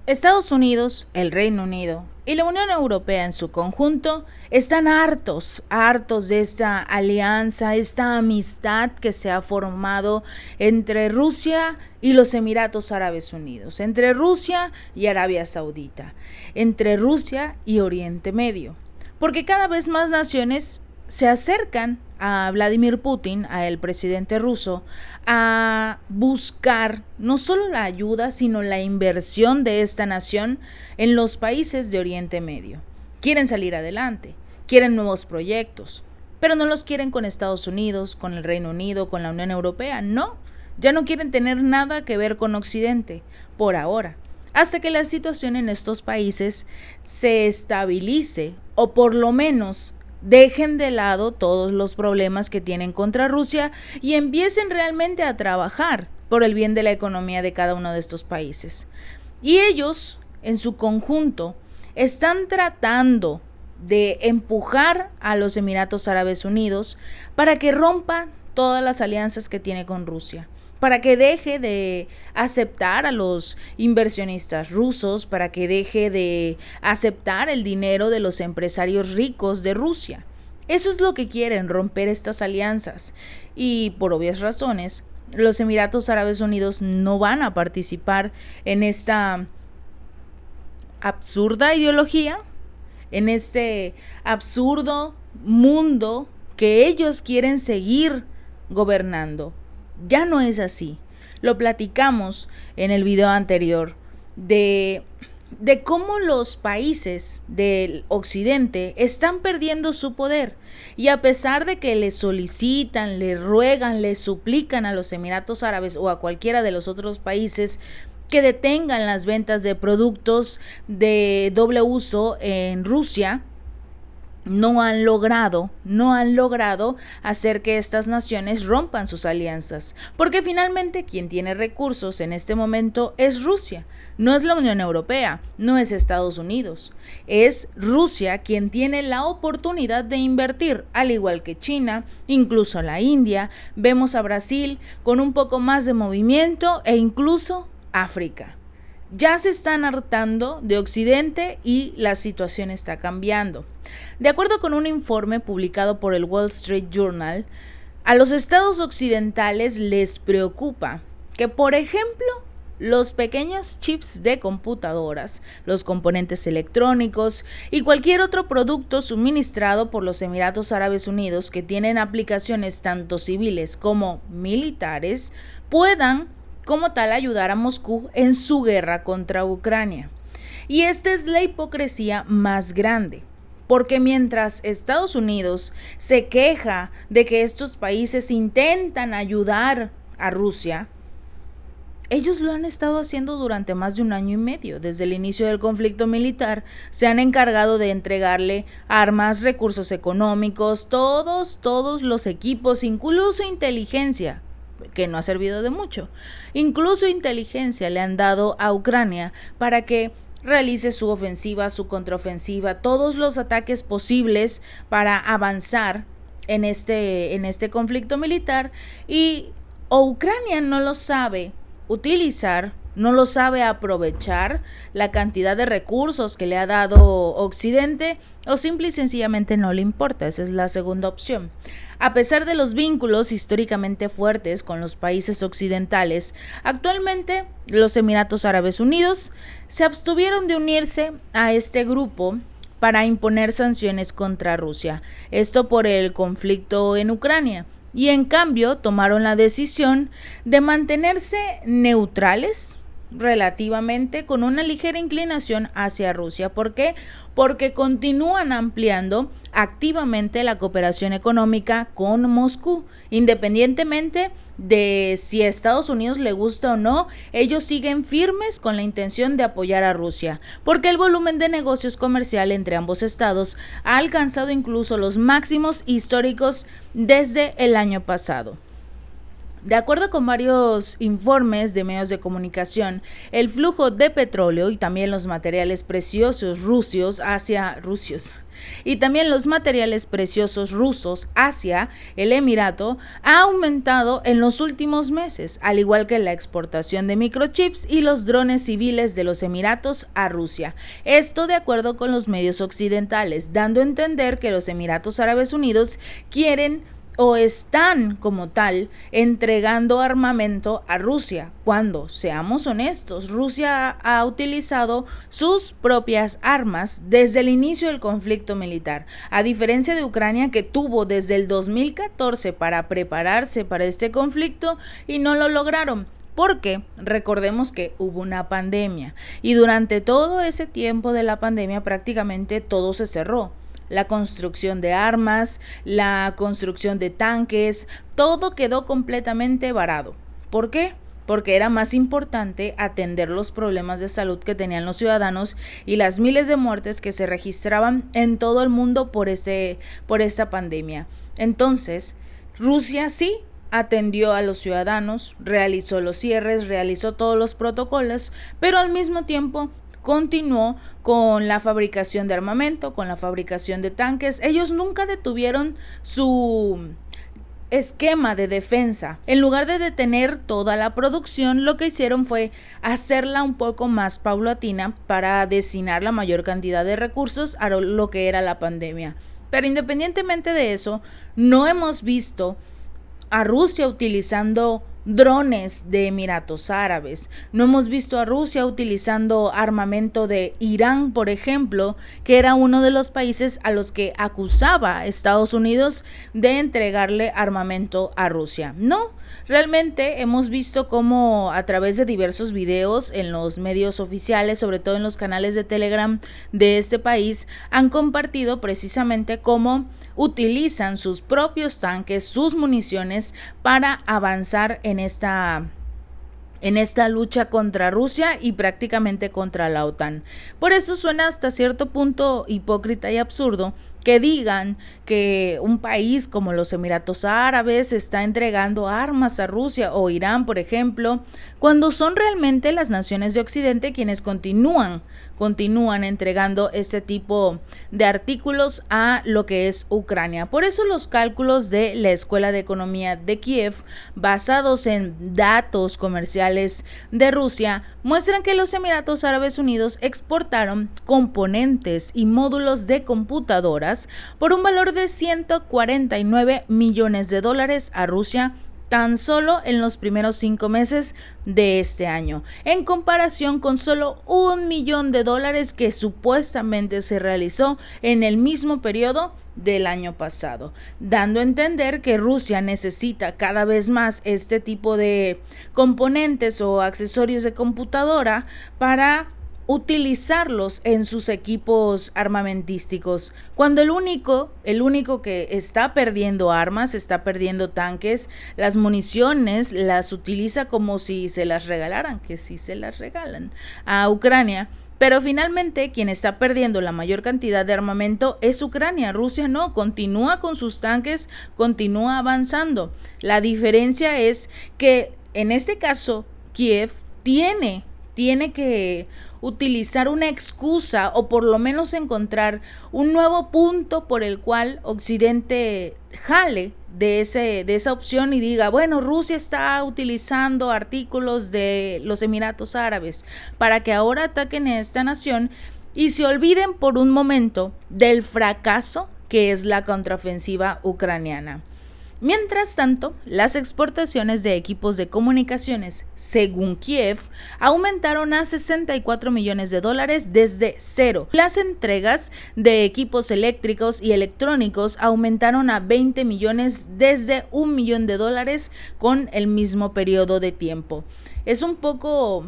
Estados Unidos, el Reino Unido y la Unión Europea en su conjunto están hartos de esta alianza, esta amistad que se ha formado entre Rusia y los Emiratos Árabes Unidos, entre Rusia y Arabia Saudita, entre Rusia y Oriente Medio, porque cada vez más naciones se acercan a Vladimir Putin, a el presidente ruso, a buscar no solo la ayuda, sino la inversión de esta nación en los países de Oriente Medio. Quieren salir adelante, quieren nuevos proyectos, pero no los quieren con Estados Unidos, con el Reino Unido, con la Unión Europea, no. Ya no quieren tener nada que ver con Occidente, por ahora, hasta que la situación en estos países se estabilice o por lo menos dejen de lado todos los problemas que tienen contra Rusia y empiecen realmente a trabajar por el bien de la economía de cada uno de estos países. Y ellos, en su conjunto, están tratando de empujar a los Emiratos Árabes Unidos para que rompa todas las alianzas que tiene con Rusia, para que deje de aceptar a los inversionistas rusos, para que deje de aceptar el dinero de los empresarios ricos de Rusia. Eso es lo que quieren, romper estas alianzas. Y por obvias razones, los Emiratos Árabes Unidos no van a participar en esta absurda ideología, en este absurdo mundo que ellos quieren seguir gobernando. Ya no es así. Lo platicamos en el video anterior de cómo los países del occidente están perdiendo su poder. Y a pesar de que le solicitan, le ruegan, le suplican a los Emiratos Árabes o a cualquiera de los otros países que detengan las ventas de productos de doble uso en Rusia, no han logrado hacer que estas naciones rompan sus alianzas, porque finalmente quien tiene recursos en este momento es Rusia, no es la Unión Europea, no es Estados Unidos, es Rusia quien tiene la oportunidad de invertir, al igual que China, incluso la India, vemos a Brasil con un poco más de movimiento e incluso África. Ya se están hartando de Occidente y la situación está cambiando. De acuerdo con un informe publicado por el Wall Street Journal, a los estados occidentales les preocupa que, por ejemplo, los pequeños chips de computadoras, los componentes electrónicos y cualquier otro producto suministrado por los Emiratos Árabes Unidos que tienen aplicaciones tanto civiles como militares puedan como tal ayudar a Moscú en su guerra contra Ucrania. Y esta es la hipocresía más grande, porque mientras Estados Unidos se queja de que estos países intentan ayudar a Rusia, ellos lo han estado haciendo durante más de un año y medio. Desde el inicio del conflicto militar se han encargado de entregarle armas, recursos económicos, todos los equipos, incluso inteligencia, que no ha servido de mucho. Incluso inteligencia le han dado a Ucrania para que realice su ofensiva, su contraofensiva, todos los ataques posibles para avanzar en este conflicto militar, y Ucrania no lo sabe utilizar, no lo sabe aprovechar la cantidad de recursos que le ha dado Occidente, o simple y sencillamente no le importa. Esa es la segunda opción. A pesar de los vínculos históricamente fuertes con los países occidentales, actualmente los Emiratos Árabes Unidos se abstuvieron de unirse a este grupo para imponer sanciones contra Rusia, esto por el conflicto en Ucrania, y en cambio tomaron la decisión de mantenerse neutrales relativamente, con una ligera inclinación hacia Rusia. ¿Por qué? Porque continúan ampliando activamente la cooperación económica con Moscú, independientemente de si a Estados Unidos le gusta o no. Ellos siguen firmes con la intención de apoyar a Rusia, porque el volumen de negocios comercial entre ambos estados ha alcanzado incluso los máximos históricos desde el año pasado. De acuerdo con varios informes de medios de comunicación, el flujo de petróleo y también los materiales preciosos rusos hacia el Emirato ha aumentado en los últimos meses, al igual que la exportación de microchips y los drones civiles de los Emiratos a Rusia. Esto de acuerdo con los medios occidentales, dando a entender que los Emiratos Árabes Unidos quieren o están como tal entregando armamento a Rusia, cuando, seamos honestos, Rusia ha utilizado sus propias armas desde el inicio del conflicto militar, a diferencia de Ucrania, que tuvo desde el 2014 para prepararse para este conflicto y no lo lograron. Porque recordemos que hubo una pandemia y durante todo ese tiempo de la pandemia prácticamente todo se cerró. La construcción de armas, la construcción de tanques, todo quedó completamente varado. ¿Por qué? Porque era más importante atender los problemas de salud que tenían los ciudadanos y las miles de muertes que se registraban en todo el mundo por esta pandemia. Entonces, Rusia sí atendió a los ciudadanos, realizó los cierres, realizó todos los protocolos, pero al mismo tiempo continuó con la fabricación de armamento, con la fabricación de tanques. Ellos nunca detuvieron su esquema de defensa. En lugar de detener toda la producción, lo que hicieron fue hacerla un poco más paulatina para destinar la mayor cantidad de recursos a lo que era la pandemia. Pero independientemente de eso, no hemos visto a Rusia utilizando drones de Emiratos Árabes. No hemos visto a Rusia utilizando armamento de Irán, por ejemplo, que era uno de los países a los que acusaba a Estados Unidos de entregarle armamento a Rusia. No, realmente hemos visto cómo a través de diversos videos en los medios oficiales, sobre todo en los canales de Telegram de este país, han compartido precisamente cómo utilizan sus propios tanques, sus municiones para avanzar en esta lucha contra Rusia y prácticamente contra la OTAN. Por eso suena hasta cierto punto hipócrita y absurdo que digan que un país como los Emiratos Árabes está entregando armas a Rusia o Irán, por ejemplo, cuando son realmente las naciones de Occidente quienes continúan entregando este tipo de artículos a lo que es Ucrania. Por eso los cálculos de la Escuela de Economía de Kiev, basados en datos comerciales de Rusia, muestran que los Emiratos Árabes Unidos exportaron componentes y módulos de computadoras por un valor de $149 millones a Rusia tan solo en los primeros 5 meses de este año, en comparación con solo $1 millón que supuestamente se realizó en el mismo periodo del año pasado, dando a entender que Rusia necesita cada vez más este tipo de componentes o accesorios de computadora para utilizarlos en sus equipos armamentísticos, cuando el único que está perdiendo armas, está perdiendo tanques, las municiones las utiliza como si se las regalaran, que sí se las regalan a Ucrania. Pero finalmente quien está perdiendo la mayor cantidad de armamento es Ucrania. Rusia no, continúa con sus tanques, continúa avanzando. La diferencia es que en este caso Kiev tiene que utilizar una excusa o por lo menos encontrar un nuevo punto por el cual Occidente jale de esa opción y diga, bueno, Rusia está utilizando artículos de los Emiratos Árabes para que ahora ataquen a esta nación y se olviden por un momento del fracaso que es la contraofensiva ucraniana. Mientras tanto, las exportaciones de equipos de comunicaciones, según Kiev, aumentaron a $64 millones desde cero. Las entregas de equipos eléctricos y electrónicos aumentaron a 20 millones desde $1 millón con el mismo periodo de tiempo. Es un poco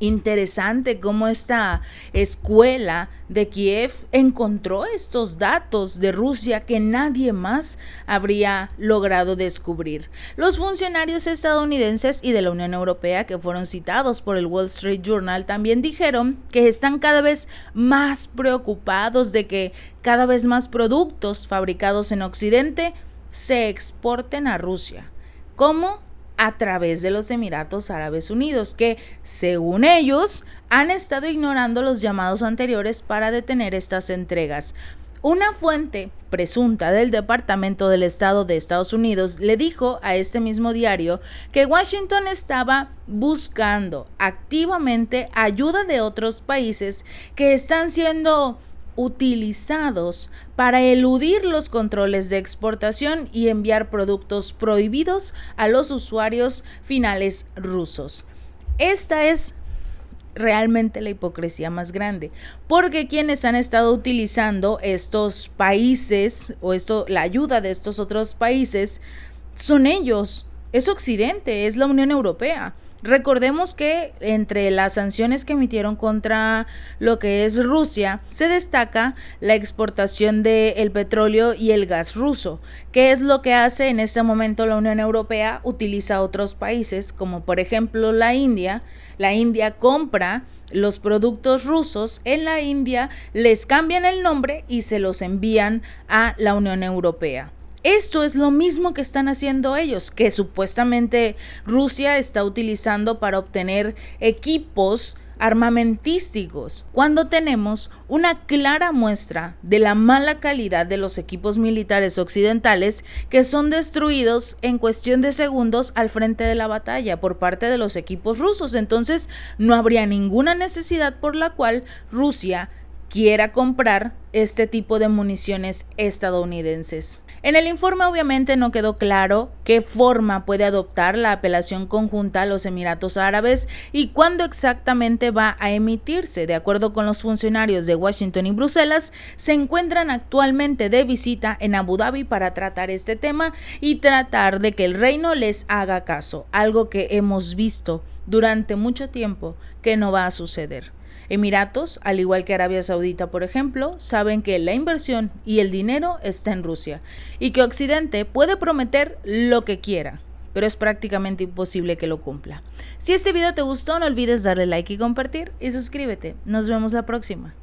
interesante cómo esta escuela de Kiev encontró estos datos de Rusia que nadie más habría logrado descubrir. Los funcionarios estadounidenses y de la Unión Europea que fueron citados por el Wall Street Journal también dijeron que están cada vez más preocupados de que cada vez más productos fabricados en Occidente se exporten a Rusia. ¿Cómo? A través de los Emiratos Árabes Unidos, que, según ellos, han estado ignorando los llamados anteriores para detener estas entregas. Una fuente presunta del Departamento del Estado de Estados Unidos le dijo a este mismo diario que Washington estaba buscando activamente ayuda de otros países que están siendo utilizados para eludir los controles de exportación y enviar productos prohibidos a los usuarios finales rusos. Esta es realmente la hipocresía más grande, porque quienes han estado utilizando estos países o la ayuda de estos otros países son ellos, es Occidente, es la Unión Europea. Recordemos que entre las sanciones que emitieron contra lo que es Rusia, se destaca la exportación del petróleo y el gas ruso. ¿Qué es lo que hace en este momento la Unión Europea? Utiliza a otros países, como por ejemplo la India. La India compra los productos rusos en la India, les cambian el nombre y se los envían a la Unión Europea. Esto es lo mismo que están haciendo ellos, que supuestamente Rusia está utilizando para obtener equipos armamentísticos, cuando tenemos una clara muestra de la mala calidad de los equipos militares occidentales que son destruidos en cuestión de segundos al frente de la batalla por parte de los equipos rusos. Entonces no habría ninguna necesidad por la cual Rusia quiera comprar este tipo de municiones estadounidenses. En el informe obviamente no quedó claro qué forma puede adoptar la apelación conjunta a los Emiratos Árabes y cuándo exactamente va a emitirse. De acuerdo con los funcionarios de Washington y Bruselas, se encuentran actualmente de visita en Abu Dhabi para tratar este tema y tratar de que el reino les haga caso, algo que hemos visto durante mucho tiempo que no va a suceder. Emiratos, al igual que Arabia Saudita, por ejemplo, saben que la inversión y el dinero está en Rusia y que Occidente puede prometer lo que quiera, pero es prácticamente imposible que lo cumpla. Si este video te gustó, no olvides darle like y compartir y suscríbete. Nos vemos la próxima.